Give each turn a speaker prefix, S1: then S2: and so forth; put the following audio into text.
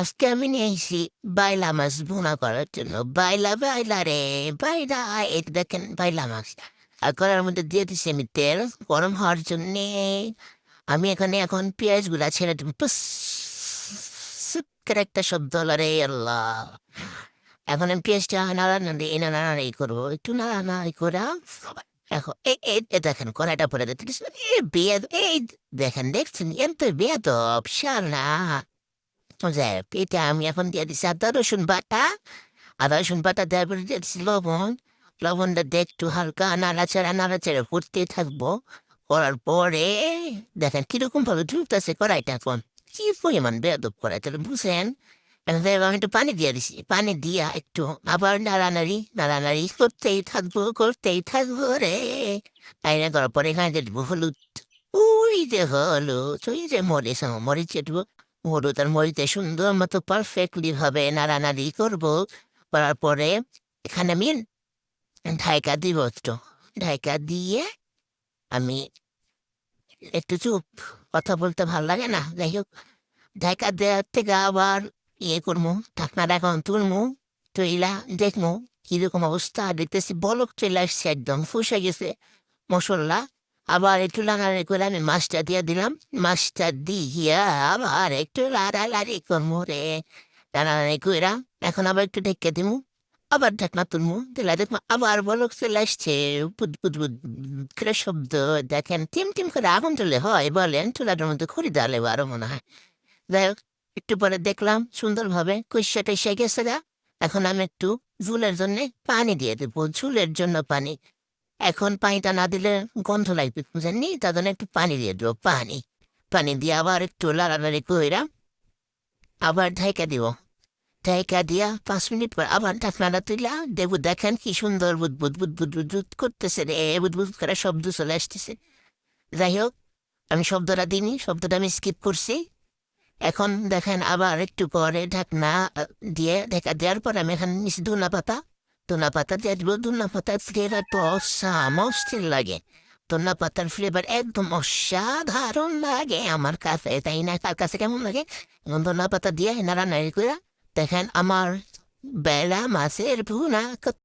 S1: আজকে আমি নিয়ে এসেছি বাইলা মাছ ভুনা করার জন্য। বাইলা বাইলা রে বাইলা, এই যে দেখেন বাইলা মাছ। আর করার মধ্যে দিয়ে দিচ্ছি আমি তেল গরম হওয়ার জন্যে। আমি এখন পেঁয়াজগুলা ছেড়ে দেবো। পুস করে একটা শব্দ হলো রে আল্লাহ। এখন আমি পেঁয়াজটা নাড়ানাড়ি করবো, একটু নাড়ানাড়ি করে এখন দেখেন কড়াইটা পরে দিতে বেদ এই দেখেন দেখছেন এত বেদ অপশাল না। যাই হোক, এটা আমি এখন দিয়ে দিচ্ছি আদা রসুন বাটা দেওয়ার পরে দিয়ে দিচ্ছি লবণটা দিয়ে একটু হালকা নাড়াচাড়া করতে থাকবো। করার পরে দেখেন কিরকম ভাবে ঢুকতেছে কড়াইটা এখন। কি পরিমাণ বেয়াদব কড়াইটা বুঝেন। এখন দেখো আমি একটু পানি দিয়ে দিছি, পানি দিয়া একটু আবার নাড়ানাড়ি করতেই থাকবো রে। তাই না করার পরে এখানে দিয়ে দেবো হলুদ। ওই যে হলুদ, ওই যে মরিচ দেবো। হলুদ আর মরিচে সুন্দর মতো পারফেক্টলি ভাবে নাড়ানাড়ি করবো। করার পরে এখানে আমি ঢাইকা দিব একটু। ঢাইকা দিয়ে আমি একটু চুপ, কথা বলতে ভাল লাগে না, যাই হোক ঢাইকা দেওয়ার থেকে আবার করবো, ঢাকনাটা এখন তুলমু। তুইলা দেখমু কিরকম অবস্থা। দেখতেছি বলক চলে আসছে, একদম ফুসে গেছে মশলা। আবার একটু লাড়ালাড়ি করে আমি মাছটা দিয়ে দিলাম। মাছটা দিয়া আবার একটু লাড়ালাড়ি করবো রে। লাড়ালাড়ি কইরা এখন আবার একটু ঢেকে দিমু। আবার ঢাকনা তুলমু, দিলা দেখবো আবার বলক চলে আসছে। বুদ বুদ বুদ করে শব্দ। দেখেন টিম করে আগুন চলে হয় বলেন, চুলাটার মধ্যে খড়ি দালে আরো মনে হয়। যাই হোক, একটু পরে দেখলাম সুন্দরভাবে কষা টষা গেছে গা। এখন আমি একটু ঝুলের জন্য পানি দিয়ে দেবো, ঝুলের জন্য পানি। এখন পানিটা না দিলে গন্ধ লাগবে বুঝেননি, তার জন্য একটু পানি দিয়ে দেবো। পানি পানি দিয়ে আবার একটু লাড়ালাড়ি কইরা আবার ঢাইকা দিব। ঢাইকা দিয়া 5 মিনিট পর আবার ঢাকনাটা তুইলা দেবো। দেখেন কি সুন্দর বুদবুদ বুদবুদ বুদবুদ করতেছে রে, বুদবুদ করে শব্দ চলে আসতেছে। যাই হোক, আমি শব্দটা দিইনি, শব্দটা আমি স্কিপ করছি। এখন দেখেন আবার একটু পরে ঢাকনা দিয়ে ঢাকা দেওয়ার পর আমি এখানে নিচ্ছি ধনা পাতা দিয়ে দিব। ধনা পাতার ফ্লেভার তো অস্থির লাগে। ধনা পাতার ফ্লেভার একদম অসাধারণ লাগে আমার কাছে, তাই না? তার কাছে কেমন লাগে? এখন ধনা পাতা দিয়ে নাড়ানাড়ি করে দেখেন আমার বেলা মাছের ভুনা কত